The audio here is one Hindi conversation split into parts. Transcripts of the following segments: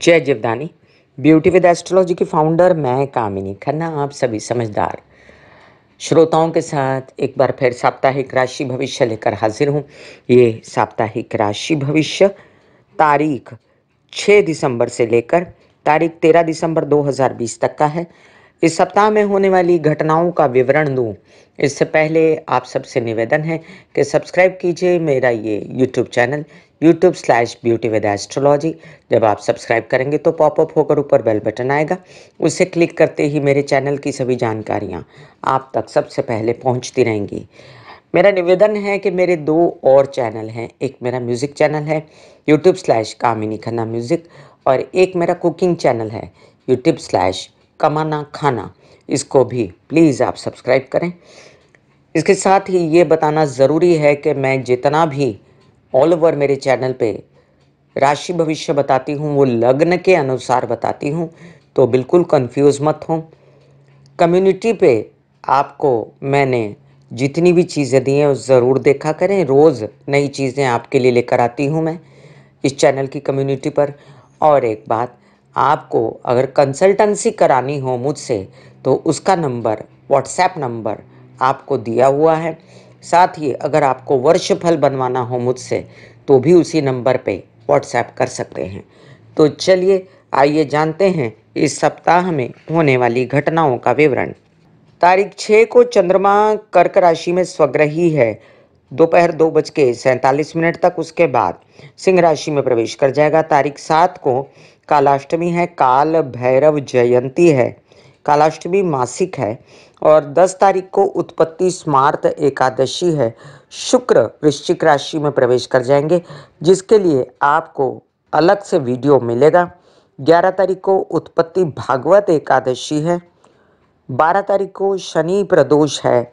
जय जीवदानी। ब्यूटी विद एस्ट्रोलॉजी की फाउंडर मैं कामिनी खन्ना आप सभी समझदार श्रोताओं के साथ एक बार फिर साप्ताहिक राशि भविष्य लेकर हाजिर हूँ। ये साप्ताहिक राशि भविष्य तारीख 6 दिसंबर से लेकर तारीख 13 दिसंबर 2020 तक का है। इस सप्ताह में होने वाली घटनाओं का विवरण दूं इससे पहले आप सबसे निवेदन है कि सब्सक्राइब कीजिए मेरा ये यूट्यूब चैनल YouTube/ब्यूटी विद एस्ट्रोलॉजी। जब आप सब्सक्राइब करेंगे तो पॉपअप होकर ऊपर बेल बटन आएगा, उसे क्लिक करते ही मेरे चैनल की सभी जानकारियाँ आप तक सबसे पहले पहुँचती रहेंगी। मेरा निवेदन है कि मेरे 2 और चैनल हैं। एक मेरा म्यूज़िक चैनल है YouTube/कामिनी खन्ना म्यूज़िक और एक मेरा कुकिंग चैनल है YouTube/कमाना खाना। इसको भी प्लीज़ आप सब्सक्राइब करें। इसके साथ ही ये बताना ज़रूरी है कि मैं जितना भी ऑल ओवर मेरे चैनल पे राशि भविष्य बताती हूँ वो लग्न के अनुसार बताती हूँ, तो बिल्कुल कंफ्यूज मत हो। कम्युनिटी पे आपको मैंने जितनी भी चीज़ें दी हैं उस ज़रूर देखा करें। रोज़ नई चीज़ें आपके लिए लेकर आती हूँ मैं इस चैनल की कम्युनिटी पर। और एक बात, आपको अगर कंसल्टेंसी करानी हो मुझसे तो उसका नंबर व्हाट्सएप नंबर आपको दिया हुआ है। साथ ही अगर आपको वर्षफल बनवाना हो मुझसे तो भी उसी नंबर पे व्हाट्सएप कर सकते हैं। तो चलिए आइए जानते हैं इस सप्ताह में होने वाली घटनाओं का विवरण। तारीख 6 को चंद्रमा कर्क राशि में स्वग्रही है दोपहर 2:47 तक। उसके बाद सिंह राशि में प्रवेश कर जाएगा। तारीख 7 को कालाष्टमी है, काल भैरव जयंती है, कालाष्टमी मासिक है। और 10 तारीख को उत्पत्ति स्मार्त एकादशी है। शुक्र वृश्चिक राशि में प्रवेश कर जाएंगे जिसके लिए आपको अलग से वीडियो मिलेगा। 11 तारीख को उत्पत्ति भागवत एकादशी है। 12 तारीख को शनि प्रदोष है।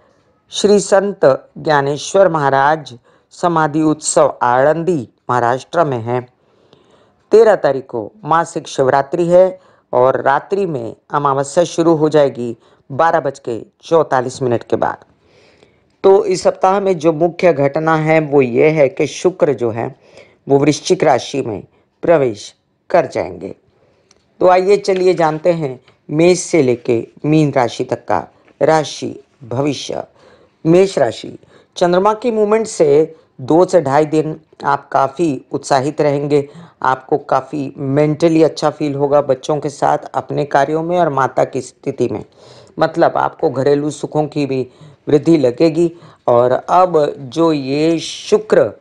श्री संत ज्ञानेश्वर महाराज समाधि उत्सव आळंदी महाराष्ट्र में है। 13 तारीख को मासिक शिवरात्रि है और रात्रि में अमावस्या शुरू हो जाएगी 12:44 के बाद। तो इस सप्ताह में जो मुख्य घटना है वो ये है कि शुक्र जो है वो वृश्चिक राशि में प्रवेश कर जाएंगे। तो आइए चलिए जानते हैं मेष से लेके मीन राशि तक का राशि भविष्य। मेष राशि, चंद्रमा की मूवमेंट से 2 से ढाई दिन आप काफ़ी उत्साहित रहेंगे। आपको काफ़ी मेंटली अच्छा फील होगा बच्चों के साथ अपने कार्यों में और माता की स्थिति में। मतलब आपको घरेलू सुखों की भी वृद्धि लगेगी। और अब जो ये शुक्र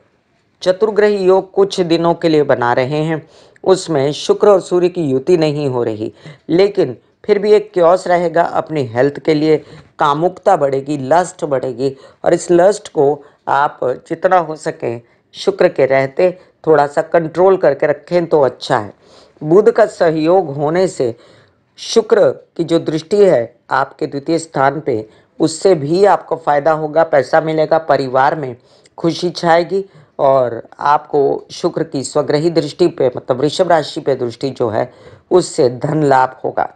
चतुर्ग्रही योग कुछ दिनों के लिए बना रहे हैं उसमें शुक्र और सूर्य की युति नहीं हो रही, लेकिन फिर भी एक क्योस रहेगा अपनी हेल्थ के लिए। कामुकता बढ़ेगी, लस्ट बढ़ेगी और इस लस्ट को आप जितना हो सके शुक्र के रहते थोड़ा सा कंट्रोल करके रखें तो अच्छा है। बुध का सहयोग होने से शुक्र की जो दृष्टि है आपके द्वितीय स्थान पे, उससे भी आपको फायदा होगा, पैसा मिलेगा, परिवार में खुशी छाएगी। और आपको शुक्र की स्वग्रही दृष्टि पे मतलब वृषभ राशि पे दृष्टि जो है उससे धन लाभ होगा।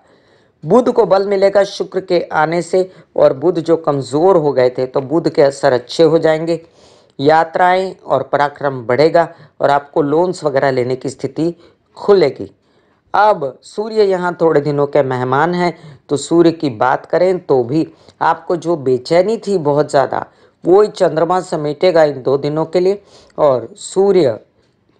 बुध को बल मिलेगा शुक्र के आने से और बुध जो कमजोर हो गए थे तो बुध के असर अच्छे हो जाएंगे। यात्राएं और पराक्रम बढ़ेगा और आपको लोन्स वगैरह लेने की स्थिति खुलेगी। अब सूर्य यहाँ थोड़े दिनों के मेहमान हैं तो सूर्य की बात करें तो भी आपको जो बेचैनी थी बहुत ज़्यादा वो ही चंद्रमा समेटेगा इन 2 दिनों के लिए। और सूर्य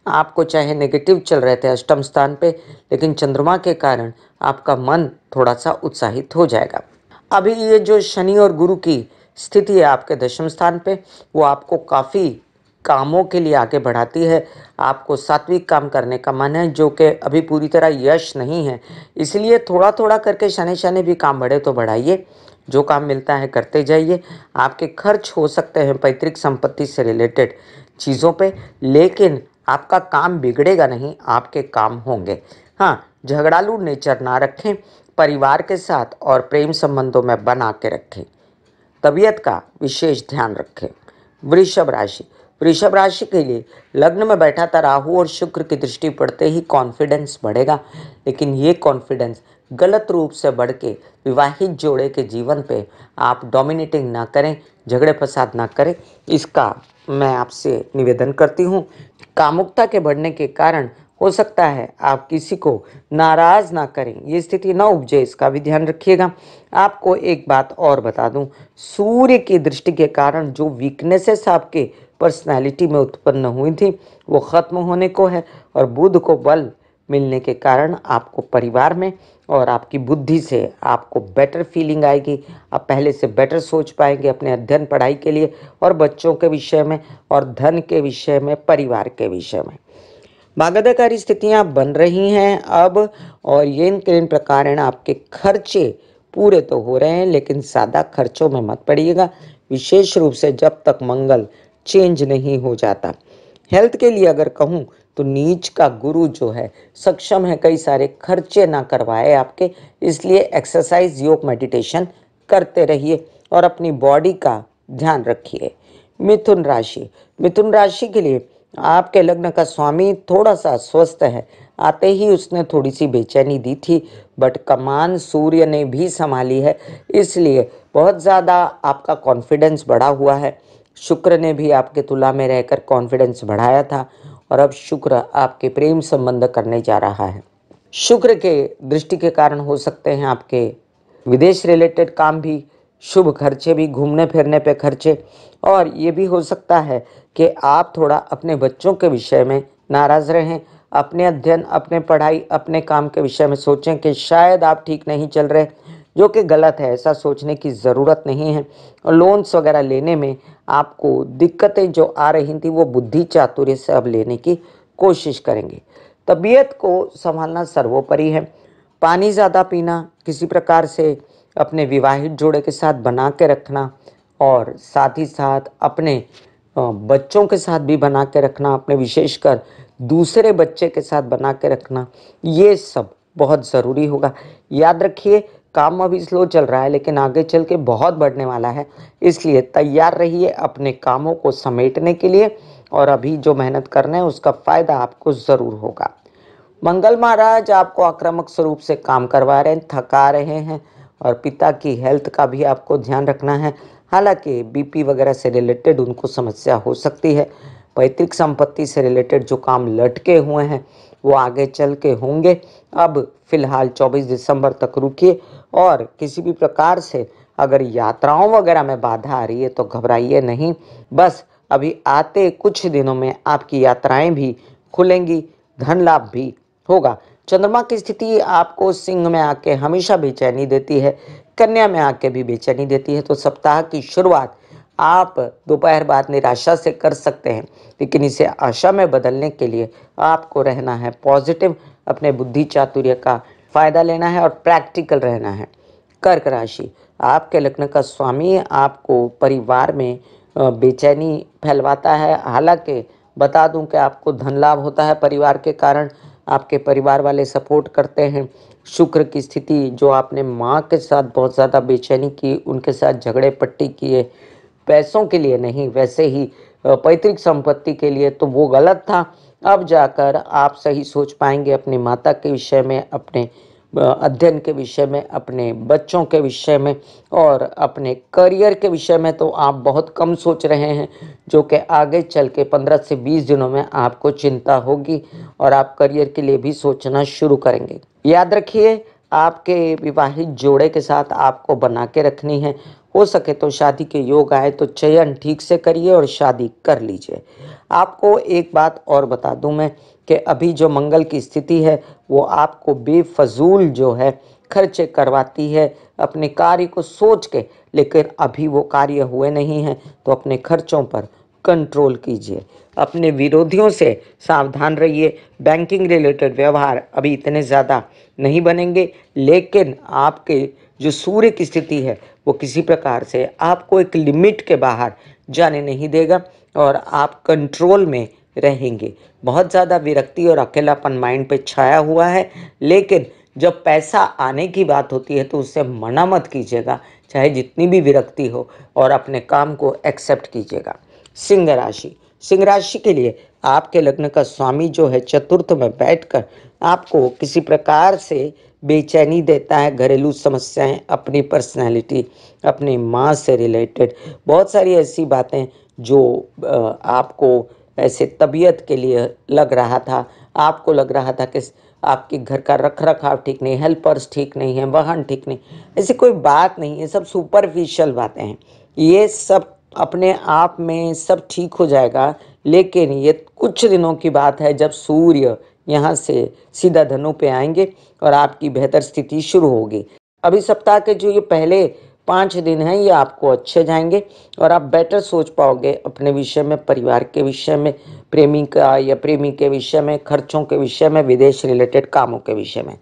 आपको चाहे नेगेटिव चल रहे थे अष्टम स्थान पे, लेकिन चंद्रमा के कारण आपका मन थोड़ा सा उत्साहित हो जाएगा। अभी ये जो शनि और गुरु की स्थिति है आपके दशम स्थान पे, वो आपको काफ़ी कामों के लिए आगे बढ़ाती है। आपको सात्विक काम करने का मन है जो कि अभी पूरी तरह यश नहीं है, इसलिए थोड़ा थोड़ा करके शनि शनि भी काम बढ़े तो बढ़ाइए। जो काम मिलता है करते जाइए। आपके खर्च हो सकते हैं पैतृक संपत्ति से रिलेटेड चीज़ों पे, लेकिन आपका काम बिगड़ेगा नहीं, आपके काम होंगे। हाँ, झगड़ालू नेचर ना रखें, परिवार के साथ और प्रेम संबंधों में बना के रखें। तबीयत का विशेष ध्यान रखें। वृषभ राशि, वृषभ राशि के लिए लग्न में बैठा था राहु और शुक्र की दृष्टि पड़ते ही कॉन्फिडेंस बढ़ेगा, लेकिन ये कॉन्फिडेंस गलत रूप से बढ़ के विवाहित जोड़े के जीवन पे आप डोमिनेटिंग ना करें, झगड़े फसाद ना करें, इसका मैं आपसे निवेदन करती हूँ। कामुकता के बढ़ने के कारण हो सकता है आप किसी को नाराज ना करें, ये स्थिति ना उपजे, इसका भी ध्यान रखिएगा। आपको एक बात और बता दूं, सूर्य की दृष्टि के कारण जो वीकनेसेस आपके पर्सनालिटी में उत्पन्न हुई थी वो खत्म होने को है, और बुध को बल मिलने के कारण आपको परिवार में और आपकी बुद्धि से आपको बेटर फीलिंग आएगी। आप पहले से बेटर सोच पाएंगे अपने अध्ययन पढ़ाई के लिए और बच्चों के विषय में और धन के विषय में, परिवार के विषय में। बाध्यकारी स्थितियां बन रही हैं अब, और ये इन प्रकार आपके खर्चे पूरे तो हो रहे हैं, लेकिन ज़्यादा खर्चों में मत पड़िएगा, विशेष रूप से जब तक मंगल चेंज नहीं हो जाता। हेल्थ के लिए अगर कहूँ तो नीच का गुरु जो है सक्षम है कई सारे खर्चे ना करवाए आपके, इसलिए एक्सरसाइज, योग, मेडिटेशन करते रहिए और अपनी बॉडी का ध्यान रखिए। मिथुन राशि, मिथुन राशि के लिए आपके लग्न का स्वामी थोड़ा सा अस्वस्थ है, आते ही उसने थोड़ी सी बेचैनी दी थी, बट कमान सूर्य ने भी संभाली है, इसलिए बहुत ज़्यादा आपका कॉन्फिडेंस बढ़ा हुआ है। शुक्र ने भी आपके तुला में रहकर कॉन्फिडेंस बढ़ाया था, और अब शुक्र आपके प्रेम संबंध करने जा रहा है। शुक्र के दृष्टि के कारण हो सकते हैं आपके विदेश रिलेटेड काम भी, शुभ खर्चे भी, घूमने फिरने पे खर्चे, और ये भी हो सकता है कि आप थोड़ा अपने बच्चों के विषय में नाराज रहें, अपने अध्ययन, अपने पढ़ाई, अपने काम के विषय में सोचें कि शायद आप ठीक नहीं चल रहे, जो कि गलत है, ऐसा सोचने की ज़रूरत नहीं है। और लोन्स वगैरह लेने में आपको दिक्कतें जो आ रही थी वो बुद्धि चातुर्य से अब लेने की कोशिश करेंगे। तबीयत को संभालना सर्वोपरि है। पानी ज़्यादा पीना, किसी प्रकार से अपने विवाहित जोड़े के साथ बना के रखना, और साथ ही साथ अपने बच्चों के साथ भी बना के रखना, अपने विशेषकर दूसरे बच्चे के साथ बना के रखना, ये सब बहुत ज़रूरी होगा। याद रखिए, काम अभी स्लो चल रहा है लेकिन आगे चल के बहुत बढ़ने वाला है, इसलिए तैयार रहिए अपने कामों को समेटने के लिए, और अभी जो मेहनत करना है उसका फ़ायदा आपको ज़रूर होगा। मंगल महाराज आपको आक्रामक स्वरूप से काम करवा रहे हैं, थका रहे हैं, और पिता की हेल्थ का भी आपको ध्यान रखना है। हालांकि बीपी वगैरह से रिलेटेड उनको समस्या हो सकती है। पैतृक संपत्ति से रिलेटेड जो काम लटके हुए हैं वो आगे चल के होंगे। अब फिलहाल 24 दिसंबर तक रुकिए, और किसी भी प्रकार से अगर यात्राओं वगैरह में बाधा आ रही है तो घबराइए नहीं, बस अभी आते कुछ दिनों में आपकी यात्राएं भी खुलेंगी, धन लाभ भी होगा। चंद्रमा की स्थिति आपको सिंह में आके हमेशा बेचैनी देती है, कन्या में आके भी बेचैनी देती है, तो सप्ताह की शुरुआत आप दोपहर बाद निराशा से कर सकते हैं, लेकिन इसे आशा में बदलने के लिए आपको रहना है पॉजिटिव, अपने बुद्धि चातुर्य का फायदा लेना है और प्रैक्टिकल रहना है। कर्क राशि, आपके लग्न का स्वामी आपको परिवार में बेचैनी फैलवाता है। हालांकि बता दूं कि आपको धन लाभ होता है परिवार के कारण, आपके परिवार वाले सपोर्ट करते हैं। शुक्र की स्थिति जो आपने माँ के साथ बहुत ज़्यादा बेचैनी की, उनके साथ झगड़े पट्टी किए, पैसों के लिए नहीं, वैसे ही पैतृक संपत्ति के लिए, तो वो गलत था। अब जाकर आप सही सोच पाएंगे अपनी माता के विषय में, अपने अध्ययन के विषय में, अपने बच्चों के विषय में, और अपने करियर के विषय में तो आप बहुत कम सोच रहे हैं, जो कि आगे चल के 15 से 20 दिनों में आपको चिंता होगी और आप करियर के लिए भी सोचना शुरू करेंगे। याद रखिए, आपके विवाहित जोड़े के साथ आपको बना के रखनी है। हो सके तो शादी के योग आए तो चयन ठीक से करिए और शादी कर लीजिए। आपको एक बात और बता दूं मैं कि अभी जो मंगल की स्थिति है वो आपको बेफजूल जो है खर्चे करवाती है अपने कार्य को सोच के, लेकिन अभी वो कार्य हुए नहीं हैं, तो अपने खर्चों पर कंट्रोल कीजिए। अपने विरोधियों से सावधान रहिए। बैंकिंग रिलेटेड व्यवहार अभी इतने ज़्यादा नहीं बनेंगे, लेकिन आपके जो सूर्य की स्थिति है वो किसी प्रकार से आपको एक लिमिट के बाहर जाने नहीं देगा और आप कंट्रोल में रहेंगे। बहुत ज़्यादा विरक्ति और अकेलापन माइंड पे छाया हुआ है, लेकिन जब पैसा आने की बात होती है तो उससे मना मत कीजिएगा, चाहे जितनी भी विरक्ति हो, और अपने काम को एक्सेप्ट कीजिएगा। सिंह राशि, सिंह राशि के लिए आपके लग्न का स्वामी जो है चतुर्थ में बैठकर आपको किसी प्रकार से बेचैनी देता है। घरेलू समस्याएं, अपनी पर्सनैलिटी, अपनी माँ से रिलेटेड बहुत सारी ऐसी बातें जो आपको ऐसे तबीयत के लिए लग रहा था, आपको लग रहा था कि आपके घर का रख रखाव ठीक नहीं, हेल्पर्स ठीक नहीं है, वाहन ठीक नहीं, ऐसी कोई बात नहीं है, सब सुपरफिशियल बातें हैं। ये सब अपने आप में सब ठीक हो जाएगा, लेकिन ये कुछ दिनों की बात है जब सूर्य यहाँ से सीधा धनु पे आएंगे और आपकी बेहतर स्थिति शुरू होगी। अभी सप्ताह के जो ये पहले 5 दिन हैं ये आपको अच्छे जाएंगे और आप बेटर सोच पाओगे अपने विषय में, परिवार के विषय में, प्रेमी का या प्रेमी के विषय में, खर्चों के विषय में, विदेश रिलेटेड कामों के विषय में।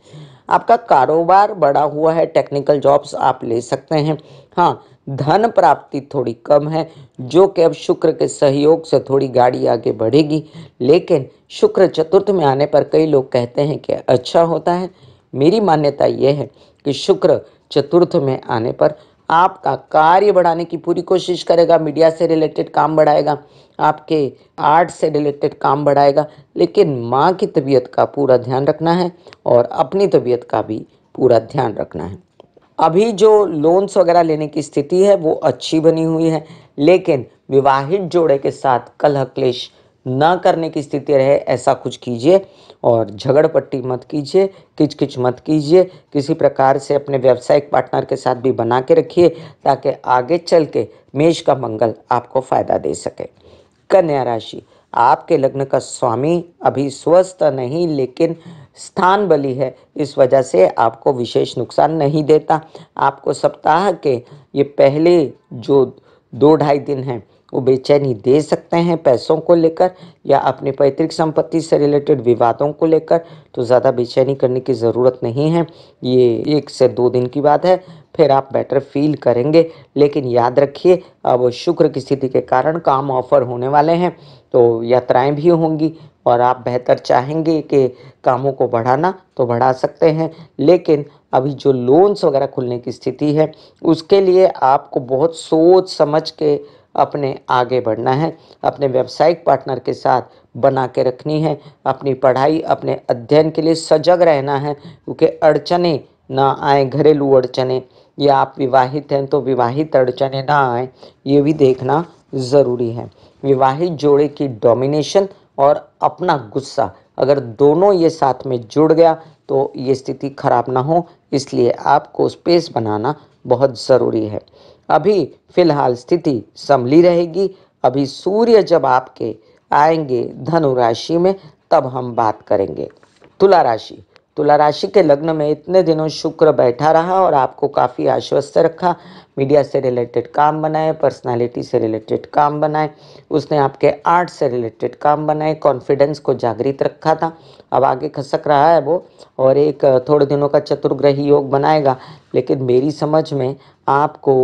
आपका कारोबार बढ़ा हुआ है, टेक्निकल जॉब्स आप ले सकते हैं। हाँ, धन प्राप्ति थोड़ी कम है, जो कि अब शुक्र के सहयोग से थोड़ी गाड़ी आगे बढ़ेगी, लेकिन शुक्र चतुर्थ में आने पर कई लोग कहते हैं कि अच्छा होता है। मेरी मान्यता यह है कि शुक्र चतुर्थ में आने पर आपका कार्य बढ़ाने की पूरी कोशिश करेगा, मीडिया से रिलेटेड काम बढ़ाएगा, आपके आर्ट से रिलेटेड काम बढ़ाएगा, लेकिन माँ की तबीयत का पूरा ध्यान रखना है और अपनी तबीयत का भी पूरा ध्यान रखना है। अभी जो लोन्स वगैरह लेने की स्थिति है वो अच्छी बनी हुई है, लेकिन विवाहित जोड़े के साथ कलह क्लेश न करने की स्थिति रहे ऐसा कुछ कीजिए और झगड़पट्टी मत कीजिए, किचकिच मत कीजिए। किसी प्रकार से अपने व्यावसायिक पार्टनर के साथ भी बना के रखिए ताकि आगे चल के मेष का मंगल आपको फायदा दे सके। कन्या राशि, आपके लग्न का स्वामी अभी स्वस्थ नहीं लेकिन स्थान बली है, इस वजह से आपको विशेष नुकसान नहीं देता। आपको सप्ताह के ये पहले जो 2-2.5 दिन हैं वो बेचैनी दे सकते हैं पैसों को लेकर या अपनी पैतृक संपत्ति से रिलेटेड विवादों को लेकर, तो ज़्यादा बेचैनी करने की ज़रूरत नहीं है। ये 1 से 2 दिन की बात है, फिर आप बेटर फील करेंगे। लेकिन याद रखिए, अब शुक्र की स्थिति के कारण काम ऑफर होने वाले हैं, तो यात्राएं भी होंगी और आप बेहतर चाहेंगे कि कामों को बढ़ाना तो बढ़ा सकते हैं, लेकिन अभी जो लोन्स वगैरह खुलने की स्थिति है उसके लिए आपको बहुत सोच समझ के अपने आगे बढ़ना है, अपने व्यावसायिक पार्टनर के साथ बना के रखनी है, अपनी पढ़ाई अपने अध्ययन के लिए सजग रहना है, क्योंकि अड़चने ना आए, घरेलू अड़चने, या आप विवाहित हैं तो विवाहित अड़चने ना आए, ये भी देखना ज़रूरी है। विवाहित जोड़े की डोमिनेशन और अपना गुस्सा अगर दोनों ये साथ में जुड़ गया तो ये स्थिति खराब ना हो, इसलिए आपको स्पेस बनाना बहुत ज़रूरी है। अभी फिलहाल स्थिति संभली रहेगी। अभी सूर्य जब आपके आएंगे धनु राशि में तब हम बात करेंगे। तुला राशि, तुला राशि के लग्न में इतने दिनों शुक्र बैठा रहा और आपको काफ़ी आश्वस्त रखा। मीडिया से रिलेटेड काम बनाए, पर्सनालिटी से रिलेटेड काम बनाए, उसने आपके आर्ट से रिलेटेड काम बनाए, कॉन्फिडेंस को जागृत रखा था। अब आगे खसक रहा है वो और एक थोड़े दिनों का चतुर्ग्रही योग बनाएगा, लेकिन मेरी समझ में आपको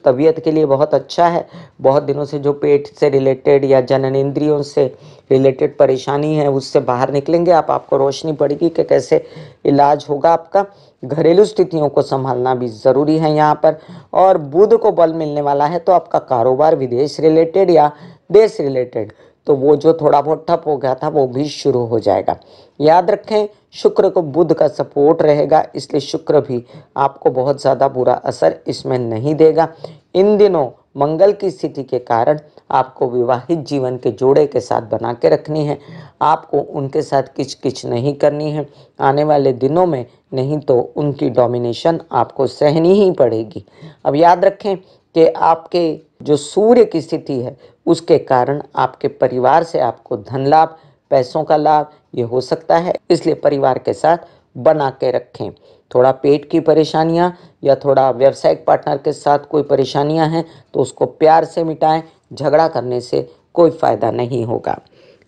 तबीयत के लिए बहुत अच्छा है। बहुत दिनों से जो पेट से रिलेटेड या जननेंद्रियों से रिलेटेड परेशानी है उससे बाहर निकलेंगे आप, आपको रोशनी पड़ेगी कि कैसे इलाज होगा आपका। घरेलू स्थितियों को संभालना भी ज़रूरी है यहाँ पर, और बुध को बल मिलने वाला है तो आपका कारोबार विदेश रिलेटेड या देश रिलेटेड, तो वो जो थोड़ा बहुत ठप हो गया था वो भी शुरू हो जाएगा। याद रखें, शुक्र को बुध का सपोर्ट रहेगा, इसलिए शुक्र भी आपको बहुत ज़्यादा बुरा असर इसमें नहीं देगा। इन दिनों मंगल की स्थिति के कारण आपको विवाहित जीवन के जोड़े के साथ बना के रखनी है, आपको उनके साथ किचकिच नहीं करनी है आने वाले दिनों में, नहीं तो उनकी डोमिनेशन आपको सहनी ही पड़ेगी। अब याद रखें कि आपके जो सूर्य की स्थिति है उसके कारण आपके परिवार से आपको धन लाभ, पैसों का लाभ ये हो सकता है, इसलिए परिवार के साथ बना के रखें। थोड़ा पेट की परेशानियां या थोड़ा व्यावसायिक पार्टनर के साथ कोई परेशानियां हैं तो उसको प्यार से मिटाएं, झगड़ा करने से कोई फायदा नहीं होगा।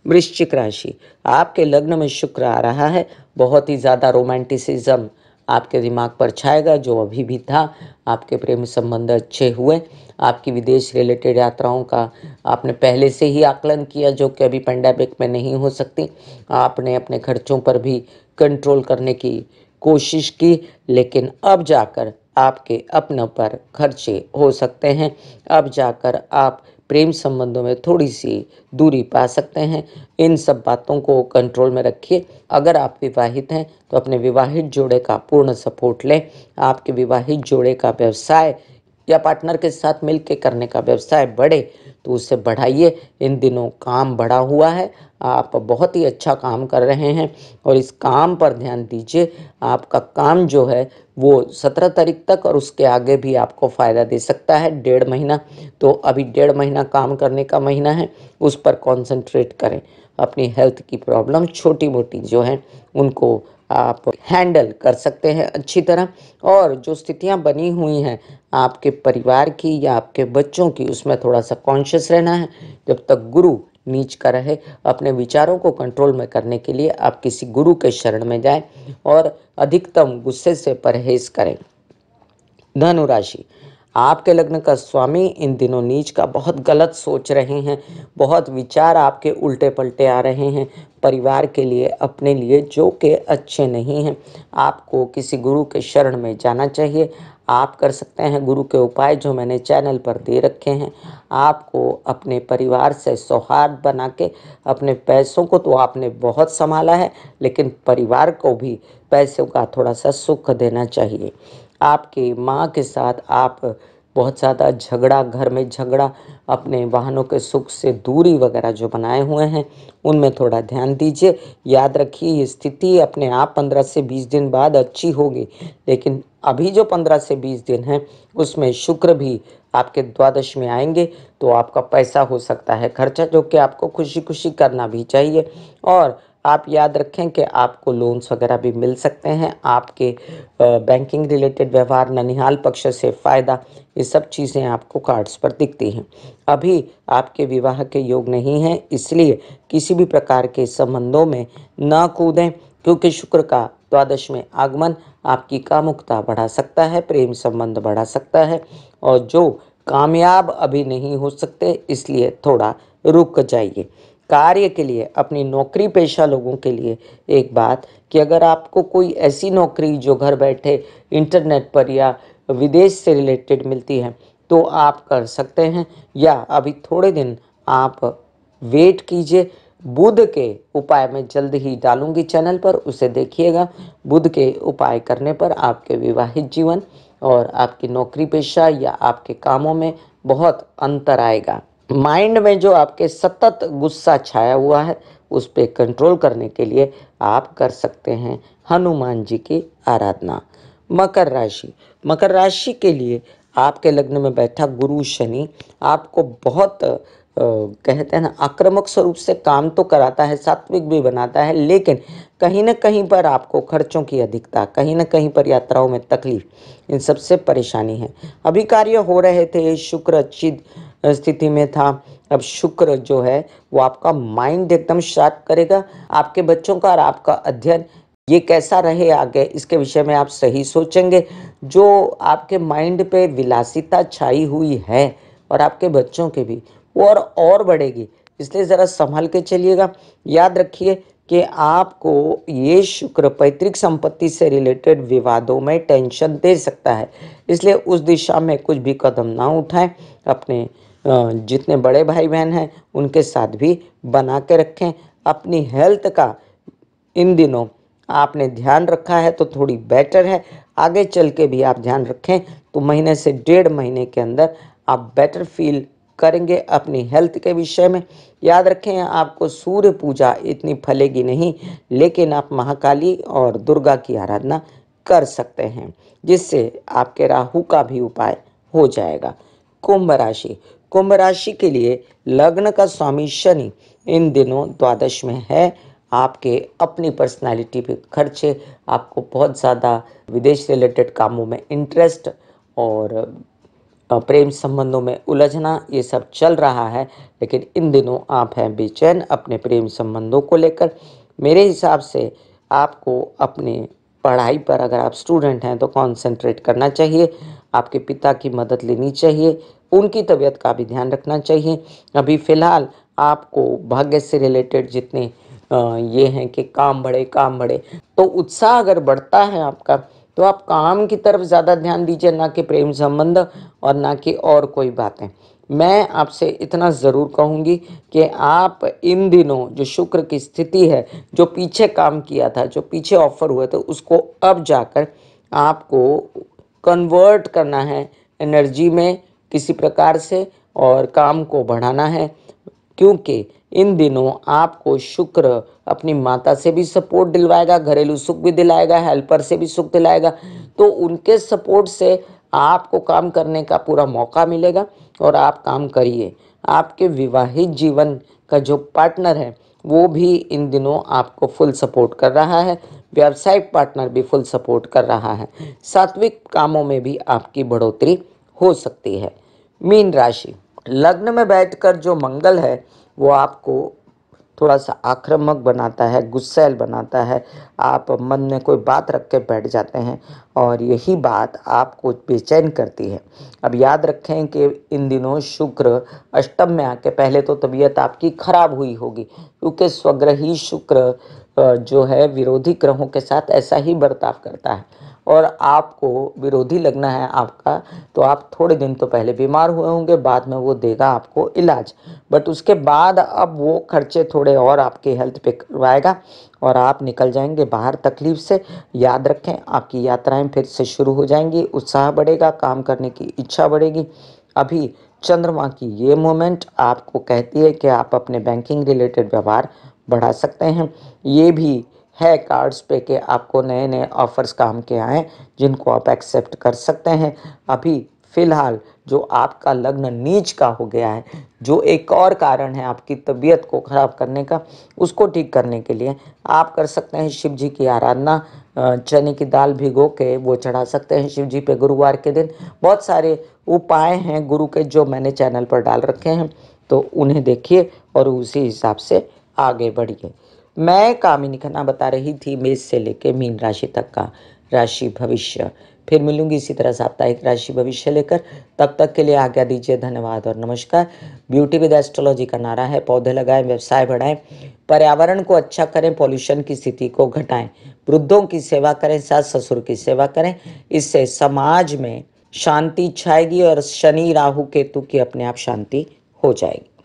वृश्चिक राशि, आपके लग्न में शुक्र आ रहा है, बहुत ही ज़्यादा रोमांटिसिज्म आपके दिमाग पर छाएगा जो अभी भी था। आपके प्रेम संबंध अच्छे हुए, आपकी विदेश रिलेटेड यात्राओं का आपने पहले से ही आकलन किया जो कि अभी पेंडेमिक में नहीं हो सकती। आपने अपने खर्चों पर भी कंट्रोल करने की कोशिश की, लेकिन अब जाकर आपके अपनों पर खर्चे हो सकते हैं। अब जाकर आप प्रेम संबंधों में थोड़ी सी दूरी पा सकते हैं। इन सब बातों को कंट्रोल में रखिए। अगर आप विवाहित हैं तो अपने विवाहित जोड़े का पूर्ण सपोर्ट लें। आपके विवाहित जोड़े का व्यवसाय या पार्टनर के साथ मिलकर करने का व्यवसाय बढ़े तो उसे बढ़ाइए। इन दिनों काम बढ़ा हुआ है, आप बहुत ही अच्छा काम कर रहे हैं और इस काम पर ध्यान दीजिए। आपका काम जो है वो 17 तारीख तक और उसके आगे भी आपको फ़ायदा दे सकता है, 1.5 महीना। तो अभी 1.5 महीना काम करने का महीना है, उस पर कॉन्सेंट्रेट करें। अपनी हेल्थ की प्रॉब्लम छोटी मोटी जो हैं उनको आप हैंडल कर सकते हैं अच्छी तरह। और जो स्थितियां बनी हुई हैं आपके परिवार की या आपके बच्चों की, उसमें थोड़ा सा कॉन्शियस रहना है। जब तक गुरु नीच का रहे, अपने विचारों को कंट्रोल में करने के लिए आप किसी गुरु के शरण में जाएं और अधिकतम गुस्से से परहेज करें। धनु राशि, आपके लग्न का स्वामी इन दिनों नीच का बहुत गलत सोच रहे हैं, बहुत विचार आपके उल्टे पलटे आ रहे हैं परिवार के लिए, अपने लिए, जो कि अच्छे नहीं हैं। आपको किसी गुरु के शरण में जाना चाहिए। आप कर सकते हैं गुरु के उपाय जो मैंने चैनल पर दे रखे हैं। आपको अपने परिवार से सौहार्द बना के, अपने पैसों को तो आपने बहुत संभाला है, लेकिन परिवार को भी पैसों का थोड़ा सा सुख देना चाहिए। आपकी माँ के साथ आप बहुत ज़्यादा झगड़ा, घर में झगड़ा, अपने वाहनों के सुख से दूरी वगैरह जो बनाए हुए हैं उनमें थोड़ा ध्यान दीजिए। याद रखिए ये स्थिति अपने आप 15 से 20 दिन बाद अच्छी होगी, लेकिन अभी जो 15 से 20 दिन हैं उसमें शुक्र भी आपके द्वादश में आएंगे, तो आपका पैसा हो सकता है खर्चा, जो कि आपको खुशी खुशी करना भी चाहिए। और आप याद रखें कि आपको लोन्स वगैरह भी मिल सकते हैं। आपके बैंकिंग रिलेटेड व्यवहार, ननिहाल पक्ष से फ़ायदा, ये सब चीज़ें आपको कार्ड्स पर दिखती हैं। अभी आपके विवाह के योग नहीं हैं, इसलिए किसी भी प्रकार के संबंधों में न कूदें, क्योंकि शुक्र का द्वादश में आगमन आपकी कामुकता बढ़ा सकता है, प्रेम संबंध बढ़ा सकता है, और जो कामयाब अभी नहीं हो सकते इसलिए थोड़ा रुक जाइए। कार्य के लिए, अपनी नौकरी पेशा लोगों के लिए एक बात कि अगर आपको कोई ऐसी नौकरी जो घर बैठे इंटरनेट पर या विदेश से रिलेटेड मिलती है तो आप कर सकते हैं, या अभी थोड़े दिन आप वेट कीजिए। बुध के उपाय में जल्द ही डालूंगी चैनल पर, उसे देखिएगा। बुध के उपाय करने पर आपके विवाहित जीवन और आपकी नौकरी पेशा या आपके कामों में बहुत अंतर आएगा। माइंड में जो आपके सतत गुस्सा छाया हुआ है उस पर कंट्रोल करने के लिए आप कर सकते हैं हनुमान जी की आराधना। मकर राशि, मकर राशि के लिए आपके लग्न में बैठा गुरु शनि आपको बहुत कहते हैं ना आक्रामक स्वरूप से काम तो कराता है, सात्विक भी बनाता है, लेकिन कहीं ना कहीं पर आपको खर्चों की अधिकता, कहीं ना कहीं पर यात्राओं में तकलीफ, इन सबसे परेशानी है। अभी कार्य हो रहे थे, शुक्र अच्छी स्थिति में था। अब शुक्र जो है वो आपका माइंड एकदम शार्प करेगा। आपके बच्चों का और आपका अध्ययन ये कैसा रहे आगे, इसके विषय में आप सही सोचेंगे। जो आपके माइंड पे विलासिता छाई हुई है और आपके बच्चों के भी, वो और बढ़ेगी, इसलिए ज़रा संभल के चलिएगा। याद रखिए कि आपको ये शुक्र पैतृक संपत्ति से रिलेटेड विवादों में टेंशन दे सकता है, इसलिए उस दिशा में कुछ भी कदम ना उठाएं। अपने जितने बड़े भाई बहन हैं उनके साथ भी बना के रखें। अपनी हेल्थ का इन दिनों आपने ध्यान रखा है तो थोड़ी बेटर है, आगे चल के भी आप ध्यान रखें तो महीने से 1.5 महीने के अंदर आप बेटर फील करेंगे अपनी हेल्थ के विषय में। याद रखें आपको सूर्य पूजा इतनी फलेगी नहीं, लेकिन आप महाकाली और दुर्गा की आराधना कर सकते हैं, जिससे आपके राहु का भी उपाय हो जाएगा। कुंभ राशि, कुंभ राशि के लिए लग्न का स्वामी शनि इन दिनों द्वादश में है। आपके अपनी पर्सनालिटी पे खर्चे, आपको बहुत ज़्यादा विदेश से रिलेटेड कामों में इंटरेस्ट और प्रेम संबंधों में उलझना, ये सब चल रहा है, लेकिन इन दिनों आप हैं बेचैन अपने प्रेम संबंधों को लेकर। मेरे हिसाब से आपको अपने पढ़ाई पर, अगर आप स्टूडेंट हैं तो कंसंट्रेट करना चाहिए। आपके पिता की मदद लेनी चाहिए, उनकी तबीयत का भी ध्यान रखना चाहिए। अभी फ़िलहाल आपको भाग्य से रिलेटेड जितने ये हैं कि काम बढ़े काम बढ़े, तो उत्साह अगर बढ़ता है आपका तो आप काम की तरफ ज़्यादा ध्यान दीजिए, ना कि प्रेम संबंध और ना कि और कोई बातें। मैं आपसे इतना ज़रूर कहूँगी कि आप इन दिनों जो शुक्र की स्थिति है, जो पीछे काम किया था, जो पीछे ऑफर हुए थे, उसको अब जाकर आपको कन्वर्ट करना है एनर्जी में किसी प्रकार से और काम को बढ़ाना है, क्योंकि इन दिनों आपको शुक्र अपनी माता से भी सपोर्ट दिलवाएगा, घरेलू सुख भी दिलाएगा, हेल्पर से भी सुख दिलाएगा। तो उनके सपोर्ट से आपको काम करने का पूरा मौका मिलेगा और आप काम करिए। आपके विवाहित जीवन का जो पार्टनर है वो भी इन दिनों आपको फुल सपोर्ट कर रहा है, व्यावसायिक पार्टनर भी फुल सपोर्ट कर रहा है। सात्विक कामों में भी आपकी बढ़ोतरी हो सकती है। मीन राशि, लग्न में बैठकर जो मंगल है वो आपको थोड़ा सा आक्रामक बनाता है, गुस्सैल बनाता है। आप मन में कोई बात रख के बैठ जाते हैं और यही बात आपको बेचैन करती है। अब याद रखें कि इन दिनों शुक्र अष्टम में आके पहले तो तबीयत आपकी खराब हुई होगी, क्योंकि स्वग्रही शुक्र जो है विरोधी ग्रहों के साथ ऐसा ही बर्ताव करता है और आपको विरोधी लगना है आपका, तो आप थोड़े दिन तो पहले बीमार हुए होंगे, बाद में वो देगा आपको इलाज, बट उसके बाद अब वो खर्चे थोड़े और आपके हेल्थ पे करवाएगा और आप निकल जाएंगे बाहर तकलीफ से। याद रखें, आपकी यात्राएं फिर से शुरू हो जाएंगी, उत्साह बढ़ेगा, काम करने की इच्छा बढ़ेगी। अभी चंद्रमा की ये मोमेंट आपको कहती है कि आप अपने बैंकिंग रिलेटेड व्यवहार बढ़ा सकते हैं। ये भी है कार्ड्स पे कि आपको नए नए ऑफर्स काम के आए जिनको आप एक्सेप्ट कर सकते हैं। अभी फिलहाल जो आपका लग्न नीच का हो गया है, जो एक और कारण है आपकी तबीयत को खराब करने का, उसको ठीक करने के लिए आप कर सकते हैं शिव जी की आराधना। चने की दाल भिगो के वो चढ़ा सकते हैं शिव जी पे गुरुवार के दिन। बहुत सारे उपाय हैं गुरु के जो मैंने चैनल पर डाल रखे हैं, तो उन्हें देखिए और उसी हिसाब से आगे बढ़िए। मैं कामिनी खन्ना बता रही थी मेष से लेके मीन राशि तक का राशि भविष्य। फिर मिलूंगी इसी तरह साप्ताहिक राशि भविष्य लेकर। तब तक के लिए आज्ञा दीजिए। धन्यवाद और नमस्कार। ब्यूटी विद एस्ट्रोलॉजी का नारा है, पौधे लगाएं, व्यवसाय बढ़ाएं, पर्यावरण को अच्छा करें, पॉल्यूशन की स्थिति को घटाएं, वृद्धों की सेवा करें, सास ससुर की सेवा करें। इससे समाज में शांति छाएगी और शनि राहु केतु की अपने आप शांति हो जाएगी।